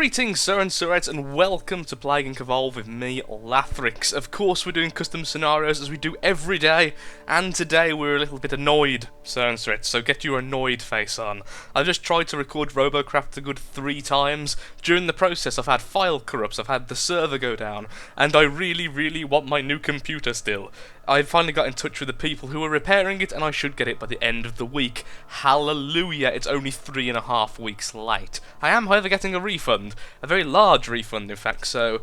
Greetings, Sir and Sirettes, and welcome to Plague Inc. Evolve with me, Lathrix. Of course, we're doing custom scenarios as we do every day, and today we're a little bit annoyed, Sir and Sirettes, so get your annoyed face on. I've just tried to record Robocraft a good 3 times. During the process, I've had file corrupts, I've had the server go down, and I really want my new computer still. I finally got in touch with the people who are repairing it, and I should get it by the end of the week. Hallelujah, it's only 3.5 weeks late. I am, however, getting a refund. A very large refund, in fact, so...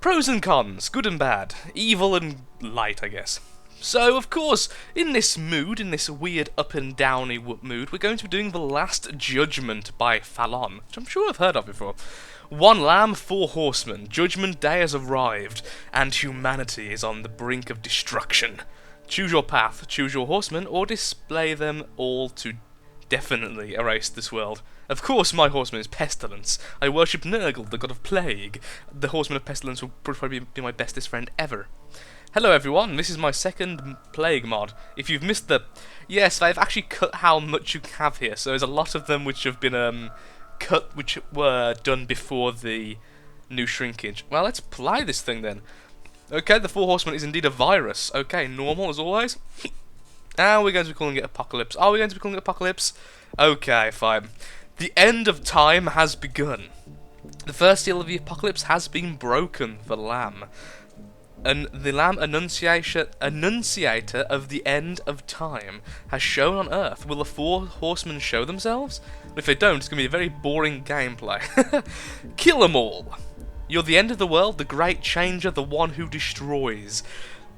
Pros and cons, good and bad, evil and light, I guess. So, of course, in this mood, in this weird up and downy mood, we're going to be doing The Last Judgment by Famine, which I'm sure I've heard of before. 1 lamb, 4 horsemen, Judgment Day has arrived, and humanity is on the brink of destruction. Choose your path, choose your horsemen, or display them all to definitely erase this world. Of course, my horseman is Pestilence. I worship Nurgle, the god of plague. The horseman of Pestilence will probably be my bestest friend ever. Hello everyone, this is my second plague mod. If you've missed the... Yes, I've actually cut how much you have here, so there's a lot of them which have been cut, which were done before the new shrinkage. Well, let's apply this thing then. Okay, the 4 horsemen is indeed a virus. Okay, normal as always. Now we're going to be calling it Apocalypse. Are we going to be calling it Apocalypse? Okay, fine. The end of time has begun. The first seal of the apocalypse has been broken, the Lamb. And the Lamb Annunciator of the end of time has shown on Earth. Will the 4 horsemen show themselves? If they don't, it's going to be a very boring gameplay. Kill them all! You're the end of the world, the great changer, the one who destroys.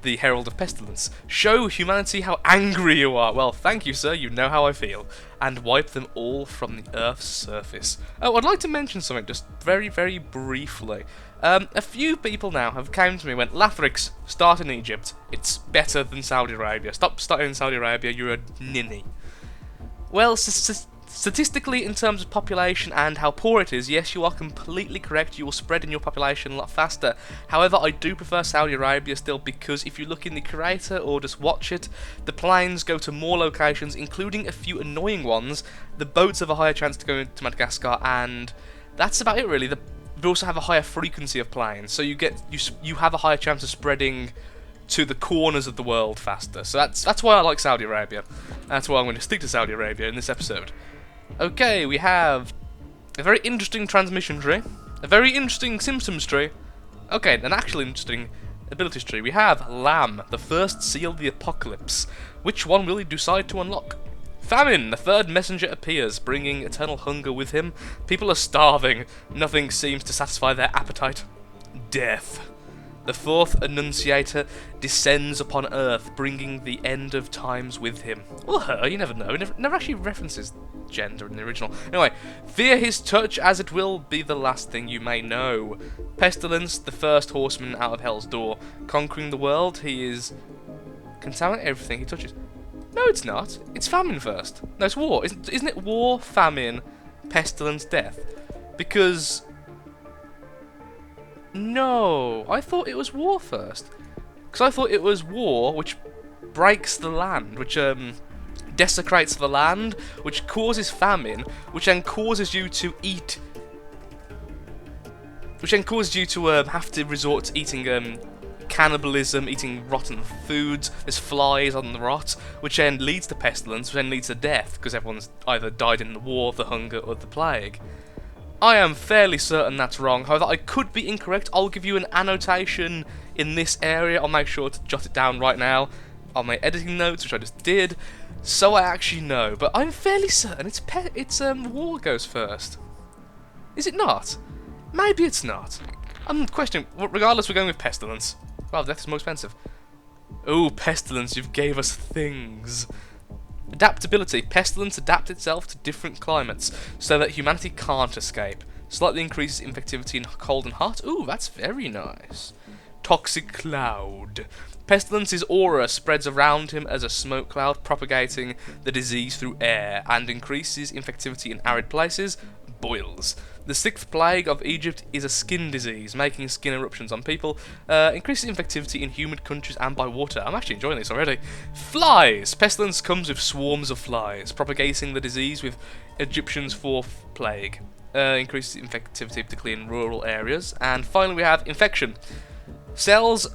The Herald of Pestilence. Show humanity how angry you are. Well, thank you, sir, you know how I feel. And wipe them all from the Earth's surface. Oh, I'd like to mention something, just very briefly. A few people now have come to me and went, Lathrix, start in Egypt. It's better than Saudi Arabia. Stop starting in Saudi Arabia, you're a ninny. Well, statistically, in terms of population and how poor it is, yes, you are completely correct. You will spread in your population a lot faster. However, I do prefer Saudi Arabia still because if you look in the creator or just watch it, the planes go to more locations, including a few annoying ones. The boats have a higher chance to go into Madagascar, and that's about it really. They also have a higher frequency of planes, so you have a higher chance of spreading to the corners of the world faster. So that's why I like Saudi Arabia. That's why I'm going to stick to Saudi Arabia in this episode. Okay, we have a very interesting transmission tree, a very interesting symptoms tree, okay, an actually interesting abilities tree. We have Lamb, the first seal of the apocalypse. Which one will he decide to unlock? Famine, the 3rd messenger appears, bringing eternal hunger with him. People are starving, nothing seems to satisfy their appetite. Death. The 4th Annunciator descends upon Earth, bringing the end of times with him. Or her, you never know. It never actually references gender in the original. Anyway, fear his touch, as it will be the last thing you may know. Pestilence, the 1st horseman out of Hell's Door. Conquering the world, he is... contaminate everything he touches. No, it's not. It's famine first. No, it's war. Isn't it war, famine, pestilence, death? Because... No, I thought it was war first. Because I thought it was war, which breaks the land, which desecrates the land, which causes famine, which then causes you to eat... Which then causes you to have to resort to eating cannibalism, eating rotten foods. There's flies on the rot, which then leads to pestilence, which then leads to death, because everyone's either died in the war, the hunger, or the plague. I am fairly certain that's wrong, however I could be incorrect. I'll give you an annotation in this area. I'll make sure to jot it down right now on my editing notes, which I just did, so I actually know. But I'm fairly certain it's war goes first. Is it not? Maybe it's not. I'm questioning. Regardless, we're going with Pestilence. Well, death is more expensive. Oh, Pestilence, you've gave us things. Adaptability. Pestilence adapts itself to different climates, so that humanity can't escape. Slightly increases infectivity in cold and hot. Ooh, that's very nice. Toxic Cloud. Pestilence's aura spreads around him as a smoke cloud, propagating the disease through air, and increases infectivity in arid places. Boils. The 6th plague of Egypt is a skin disease, making skin eruptions on people, increases infectivity in humid countries and by water. I'm actually enjoying this already. Flies! Pestilence comes with swarms of flies, propagating the disease with Egyptians' 4th plague. increases infectivity, particularly in rural areas. And finally, we have infection. Cells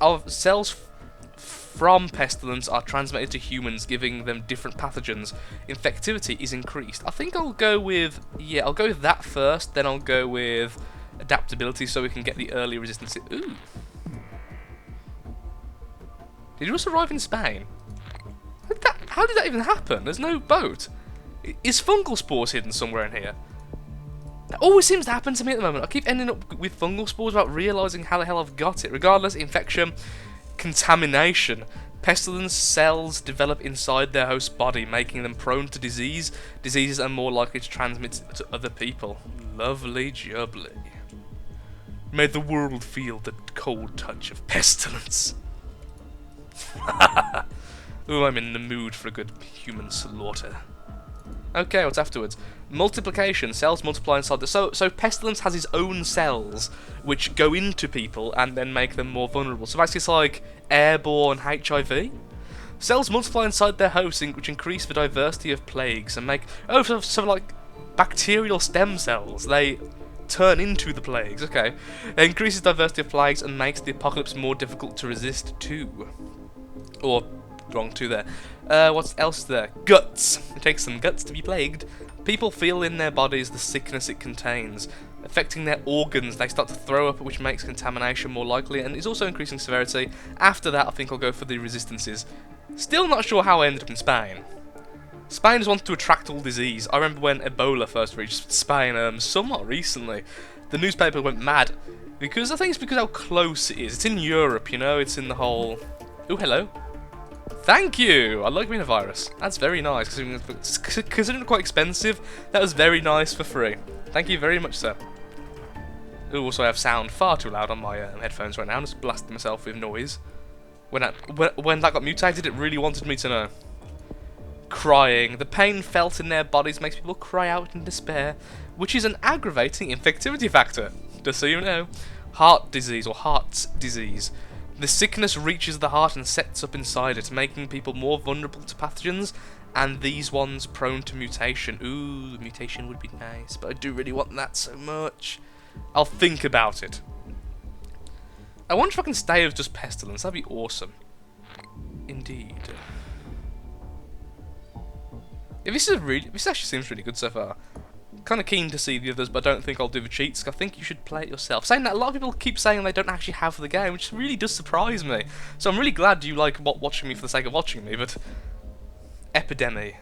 from pestilence are transmitted to humans, giving them different pathogens. Infectivity is increased. I think I'll go with that first. Then I'll go with adaptability, so we can get the early resistance. Ooh. Did you just arrive in Spain? How did that even happen? There's no boat. Is fungal spores hidden somewhere in here? That always seems to happen to me at the moment. I keep ending up with fungal spores without realising how the hell I've got it. Regardless, infection, contamination. Pestilence cells develop inside their host body, making them prone to disease. Diseases are more likely to transmit to other people. Lovely jubbly. May the world feel the cold touch of pestilence. Ooh, I'm in the mood for a good human slaughter. Okay, what's afterwards? Multiplication. Cells multiply inside the... So pestilence has its own cells, which go into people and then make them more vulnerable. So basically it's like airborne HIV. Cells multiply inside their host, which increase the diversity of plagues and make... Oh, so like bacterial stem cells. They turn into the plagues. Okay. It increases diversity of plagues and makes the apocalypse more difficult to resist too. Or... wrong two there. What's else there? Guts. It takes some guts to be plagued. People feel in their bodies the sickness it contains. Affecting their organs, they start to throw up, which makes contamination more likely, and is also increasing severity. After that, I think I'll go for the resistances. Still not sure how I ended up in Spain. Spain just wanted to attract all disease. I remember when Ebola first reached Spain, somewhat recently. The newspaper went mad, because I think it's because how close it is. It's in Europe, you know, it's in the whole... Ooh, hello. Thank you! I like being a virus. That's very nice, considering it's quite expensive. That was very nice for free. Thank you very much, sir. Ooh, also I have sound far too loud on my headphones right now. I'm just blasting myself with noise. When that got mutated, it really wanted me to know. Crying. The pain felt in their bodies makes people cry out in despair, which is an aggravating infectivity factor, just so you know. Heart disease, or heart's disease. The sickness reaches the heart and sets up inside it, making people more vulnerable to pathogens, and these ones prone to mutation. Ooh, mutation would be nice, but I do really want that so much. I'll think about it. I wonder if I can stay with just pestilence. That'd be awesome. Indeed. Yeah, this actually seems really good so far. Kind of keen to see the others, but I don't think I'll do the cheats. I think you should play it yourself. Saying that, a lot of people keep saying they don't actually have the game, which really does surprise me. So I'm really glad you like watching me for the sake of watching me, but... Epidemic?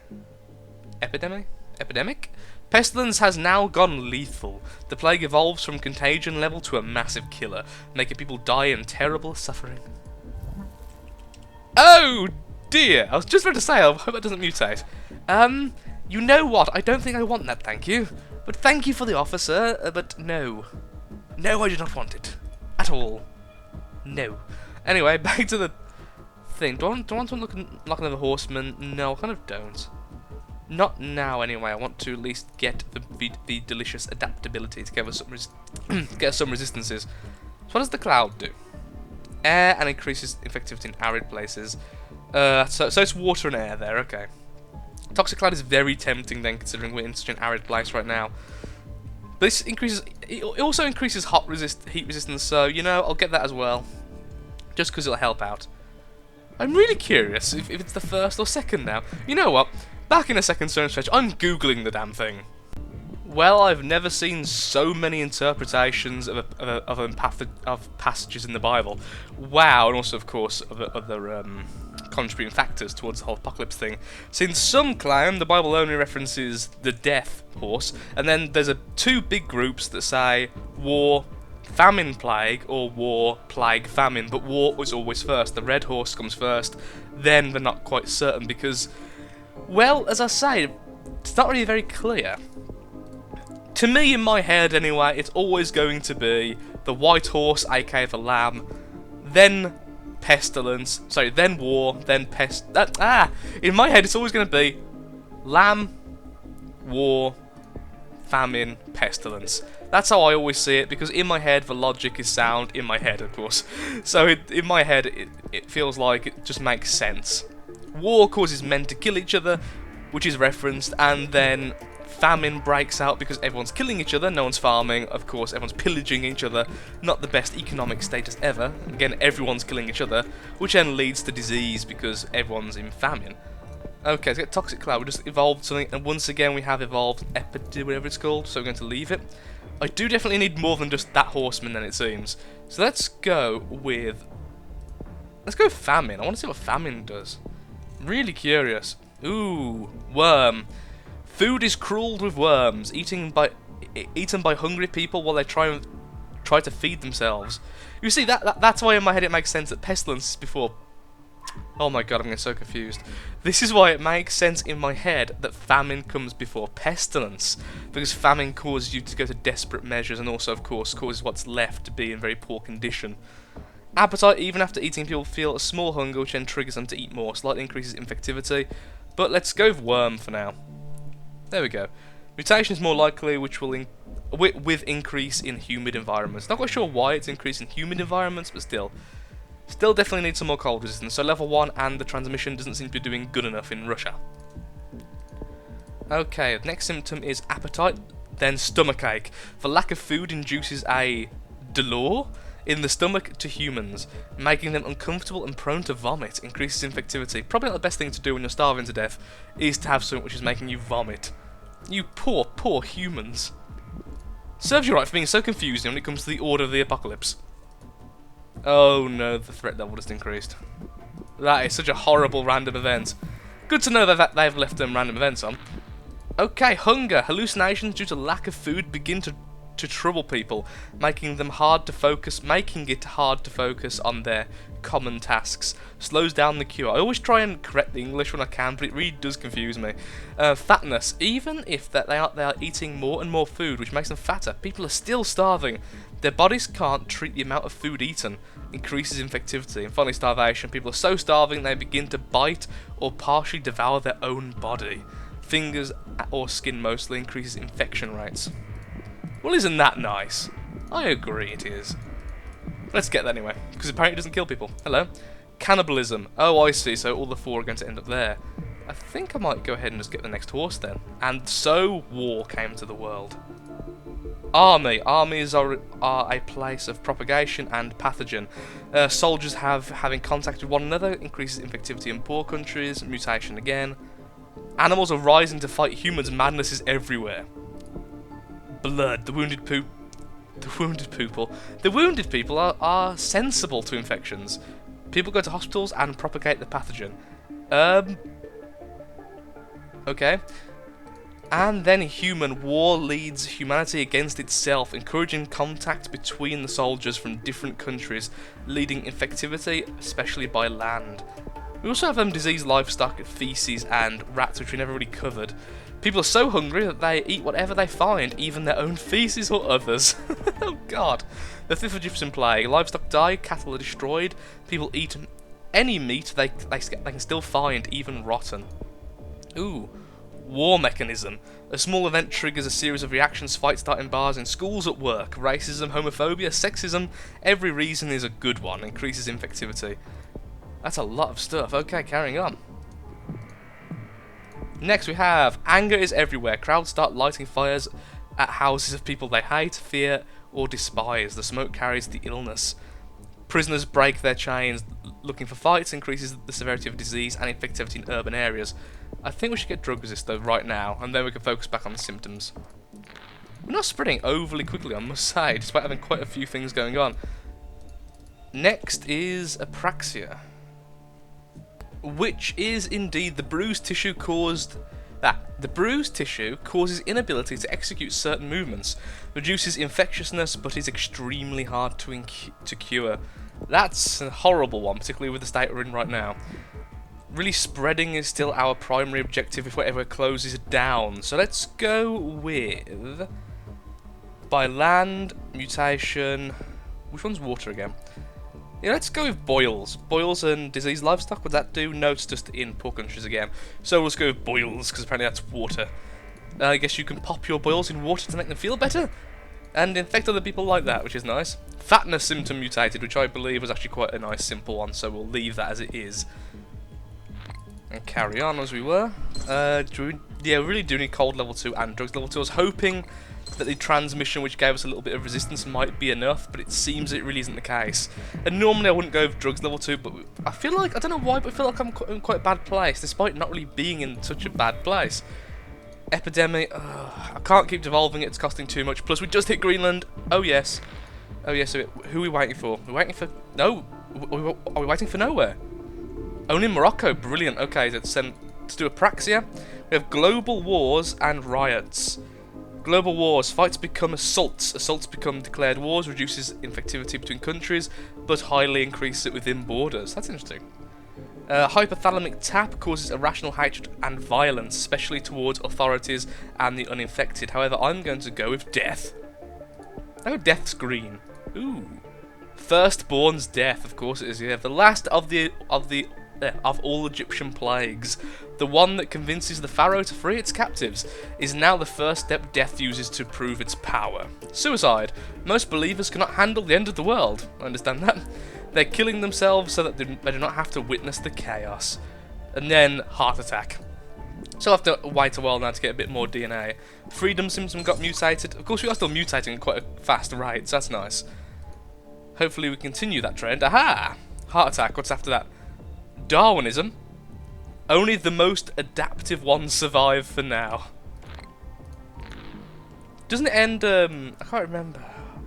Pestilence has now gone lethal. The plague evolves from contagion level to a massive killer, making people die in terrible suffering. Oh dear! I was just about to say, I hope it doesn't mutate. You know what? I don't think I want that, thank you. But thank you for the offer, sir. But no. No, I do not want it. At all. No. Anyway, back to the thing. Do I want to look like another horseman? No, I kind of don't. Not now, anyway. I want to at least get the delicious adaptability to get some resistances. So what does the cloud do? Air and increases infectivity in arid places. So it's water and air there, okay. Toxic cloud is very tempting then, considering we're in such an arid place right now. This increases. It also increases heat resistance, so you know I'll get that as well, just because it'll help out. I'm really curious if it's the first or second now. You know what? Back in a second stretch, I'm googling the damn thing. Well, I've never seen so many interpretations of passages in the Bible. Wow, and also of course other contributing factors towards the whole apocalypse thing. Since some claim the Bible only references the death horse, and then there's two big groups that say war, famine, plague, or war, plague, famine, but war was always first. The red horse comes first, then they're not quite certain because, well, as I say, it's not really very clear. To me, in my head anyway, it's always going to be the white horse, aka the lamb, then pestilence, sorry, then war, then in my head it's always going to be lamb, war, famine, pestilence. That's how I always see it, because in my head the logic is sound, in my head of course. So in my head it feels like it just makes sense. War causes men to kill each other, which is referenced, and then famine breaks out because everyone's killing each other, no one's farming, of course everyone's pillaging each other, not the best economic status ever. Again, everyone's killing each other, which then leads to disease because everyone's in famine. Okay, let's get Toxic Cloud. We just evolved something, and once again we have evolved Ep32, whatever it's called, so we're going to leave it. I do definitely need more than just that horseman then, it seems. So let's go with... let's go Famine. I want to see what Famine does. Really curious. Ooh, worm. Food is cruelled with worms, eaten by hungry people while they try to feed themselves. You see, that's why in my head it makes sense that pestilence is before... oh my god, I'm getting so confused. This is why it makes sense in my head that famine comes before pestilence. Because famine causes you to go to desperate measures and also, of course, causes what's left to be in very poor condition. Appetite, even after eating, people feel a small hunger which then triggers them to eat more, slightly increases infectivity. But let's go with worm for now. There we go. Mutation is more likely, which will with increase in humid environments. Not quite sure why it's increased in humid environments, but still. Still definitely need some more cold resistance, so level 1 and the transmission doesn't seem to be doing good enough in Russia. Okay, the next symptom is appetite, then stomachache. For lack of food induces a dolor in the stomach to humans, making them uncomfortable and prone to vomit, increases infectivity. Probably not the best thing to do when you're starving to death, is to have something which is making you vomit. You poor, poor humans. Serves you right for being so confusing when it comes to the order of the apocalypse. Oh no, the threat level just increased. That is such a horrible random event. Good to know that they've left them random events on. Okay, hunger. Hallucinations due to lack of food begin to trouble people, making it hard to focus on their common tasks. Slows down the cure. I always try and correct the English when I can, but it really does confuse me. Fatness. Even if they are eating more and more food, which makes them fatter, people are still starving. Their bodies can't treat the amount of food eaten. Increases infectivity. And finally, starvation. People are so starving they begin to bite or partially devour their own body. Fingers or skin mostly increases infection rates. Well, isn't that nice? I agree it is. Let's get that anyway, because apparently it doesn't kill people. Hello. Cannibalism. Oh, I see, so all the 4 are going to end up there. I think I might go ahead and just get the next horse then. And so, war came to the world. Army. Armies are a place of propagation and pathogen. Soldiers having contact with one another increases infectivity in poor countries. Mutation again. Animals are rising to fight humans. Madness is everywhere. Blood. The wounded people are sensible to infections. People go to hospitals and propagate the pathogen. Okay. And then human. War leads humanity against itself, encouraging contact between the soldiers from different countries, leading infectivity, especially by land. We also have diseased livestock, feces, and rats, which we never really covered. People are so hungry that they eat whatever they find, even their own feces or others. Oh god. The 5th Egyptian plague. Livestock die, cattle are destroyed, people eat any meat they can still find, even rotten. Ooh. War mechanism. A small event triggers a series of reactions, fights start in bars, in schools, at work. Racism, homophobia, sexism, every reason is a good one, increases infectivity. That's a lot of stuff. Okay, carrying on. Next we have anger is everywhere. Crowds start lighting fires at houses of people they hate, fear, or despise. The smoke carries the illness. Prisoners break their chains looking for fights, increases the severity of disease and infectivity in urban areas. I think we should get drug resist though right now, and then we can focus back on the symptoms. We're not spreading overly quickly, I must say, despite having quite a few things going on. Next is apraxia, which is indeed the bruised tissue caused... The bruised tissue causes inability to execute certain movements, reduces infectiousness, but is extremely hard to cure. That's a horrible one, particularly with the state we're in right now. Really, spreading is still our primary objective if whatever closes down. So let's go with... by land, mutation... Which one's water again? Yeah, let's go with boils. Boils and diseased livestock, would that do? No, it's just in poor countries again. So let's go with boils, because apparently that's water. I guess you can pop your boils in water to make them feel better, and infect other people like that, which is nice. Fatness symptom mutated, which I believe was actually quite a nice simple one, so we'll leave that as it is. And carry on as we were. Yeah, we really do need cold level 2 and drugs level 2. I was hoping that the transmission, which gave us a little bit of resistance, might be enough, but it seems it really isn't the case. And normally I wouldn't go with drugs level 2, but I feel like, I don't know why, but I feel like I'm in quite a bad place, despite not really being in such a bad place. Epidemic, I can't keep devolving it, it's costing too much. Plus, we just hit Greenland. Oh yes. Oh yes, who are we waiting for? We're waiting for... No! Are we waiting for nowhere? Only Morocco, brilliant. Okay, let's do Apraxia. We have global wars and riots. Global wars, fights become assaults. Assaults become declared wars, reduces infectivity between countries, but highly increases it within borders. That's interesting. Hypothalamic tap causes irrational hatred and violence, especially towards authorities and the uninfected. However, I'm going to go with death. Oh, death's green. Ooh. Firstborn's death, of course it is. Yeah, the last of all Egyptian plagues. The one that convinces the pharaoh to free its captives is now the first step death uses to prove its power. Suicide. Most believers cannot handle the end of the world. I understand that. They're killing themselves so that they do not have to witness the chaos. And then, heart attack. So I'll have to wait a while now to get a bit more DNA. Freedom symptom got mutated. Of course, we are still mutating at quite a fast rate, so that's nice. Hopefully we continue that trend. Aha! Heart attack, what's after that? Darwinism. Only the most adaptive ones survive for now. Doesn't it end, I can't remember.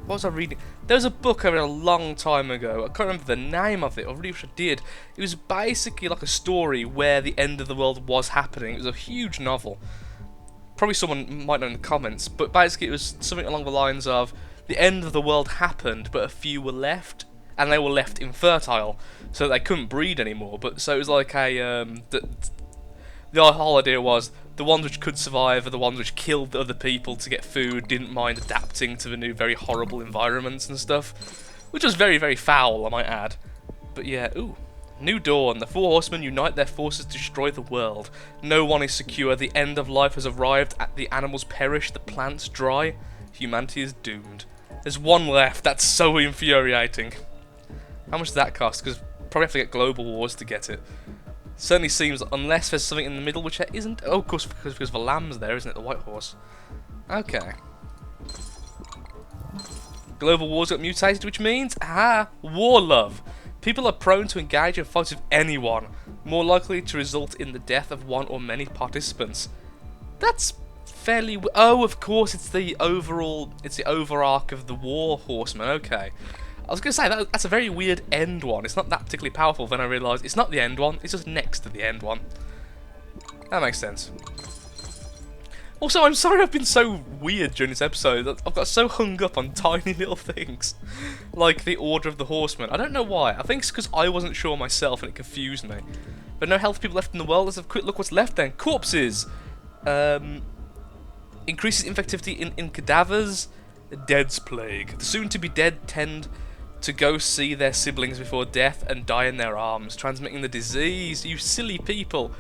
What was I reading? There was a book I read a long time ago. I can't remember the name of it. I really wish I did. It was basically like a story where the end of the world was happening. It was a huge novel. Probably someone might know in the comments, but basically it was something along the lines of the end of the world happened, but a few were left, and they were left infertile, so they couldn't breed anymore. But so it was like a the whole idea was the ones which could survive are the ones which killed other people to get food, didn't mind adapting to the new very horrible environments and stuff, which was very, very foul, I might add. But yeah, ooh. New Dawn. The Four Horsemen unite their forces to destroy the world. No one is secure. The end of life has arrived. The animals perish. The plants dry. Humanity is doomed. There's one left. That's so infuriating. How much does that cost? Because probably have to get global wars to get it. Certainly seems, unless there's something in the middle, which there isn't. Oh, of course, because the lamb's there, isn't it? The white horse. Okay. Global wars got mutated, which means, war love. People are prone to engage in fights with anyone, more likely to result in the death of one or many participants. That's fairly... Oh, of course, it's the overarch of the war horseman. Okay. I was going to say, that's a very weird end one. It's not that particularly powerful, then I realised it's not the end one, it's just next to the end one. That makes sense. Also, I'm sorry I've been so weird during this episode. I've got so hung up on tiny little things. Like the Order of the Horsemen. I don't know why. I think it's because I wasn't sure myself and it confused me. But no healthy people left in the world. Let's have a quick look what's left then. Corpses! Increases infectivity in cadavers. Dead's plague. The soon-to-be dead tend to go see their siblings before death and die in their arms, transmitting the disease. You silly people.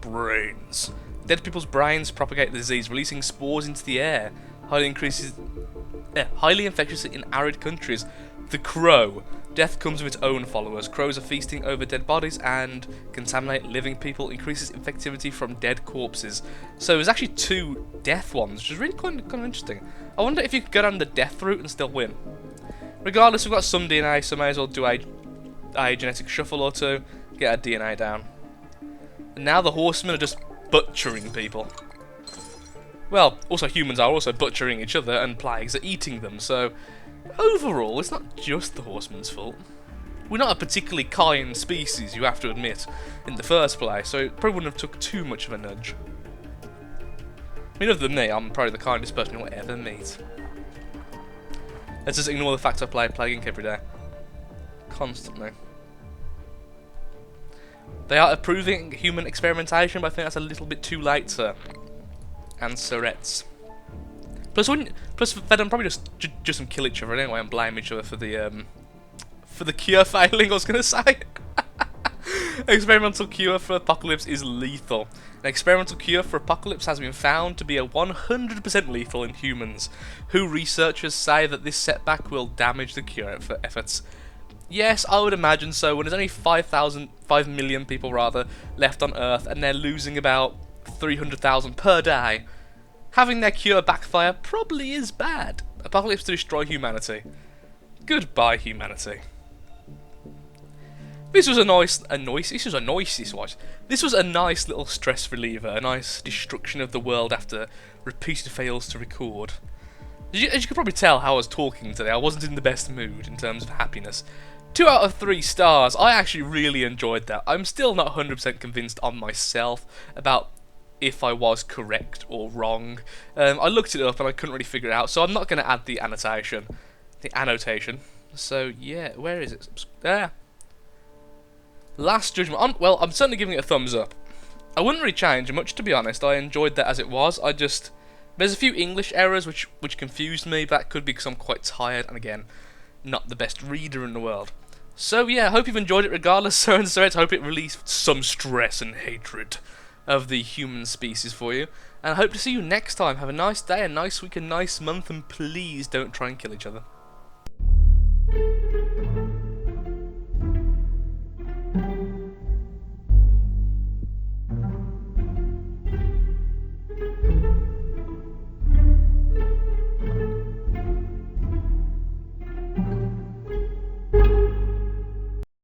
Brains. Dead people's brains propagate the disease, releasing spores into the air. Highly infectious in arid countries. The Crow. Death comes with its own followers. Crows are feasting over dead bodies and contaminate living people. Increases infectivity from dead corpses. So there's actually 2 death ones, which is really kind of interesting. I wonder if you could go down the death route and still win. Regardless, we've got some DNA, so may as well do a genetic shuffle or 2. Get our DNA down. And now the horsemen are just butchering people. Well, also humans are also butchering each other, and plagues are eating them, so overall, it's not just the horsemen's fault. We're not a particularly kind species, you have to admit, in the first place, so it probably wouldn't have took too much of a nudge. I mean, other than me, I'm probably the kindest person you'll ever meet. Let's just ignore the fact I play Plague Inc. every day. Constantly. They are approving human experimentation, but I think that's a little bit too late, sir. And sirettes. Plus, they'd probably just some kill each other anyway and blame each other for the cure failing. I was gonna say. Experimental cure for apocalypse is lethal. An experimental cure for apocalypse has been found to be a 100% lethal in humans. Who researchers say that this setback will damage the cure efforts. Yes, I would imagine so. When there's only 5 million people rather left on Earth, and they're losing about 300,000 per day, having their cure backfire probably is bad. Apocalypse to destroy humanity. Goodbye, humanity. This was a nice. This was a nice little stress reliever, a nice destruction of the world after repeated fails to record. As you can probably tell how I was talking today, I wasn't in the best mood in terms of happiness. 2 out of 3 stars, I actually really enjoyed that. I'm still not 100% convinced on myself about if I was correct or wrong. I looked it up and I couldn't really figure it out, so I'm not going to add the annotation. So yeah, where is it? There. Last Judgment. Well, I'm certainly giving it a thumbs up. I wouldn't really change much, to be honest. I enjoyed that as it was. There's a few English errors which confused me, but that could be because I'm quite tired, and again, not the best reader in the world. So yeah, I hope you've enjoyed it regardless, so and so. I hope it released some stress and hatred of the human species for you, and I hope to see you next time. Have a nice day, a nice week, a nice month, and please don't try and kill each other.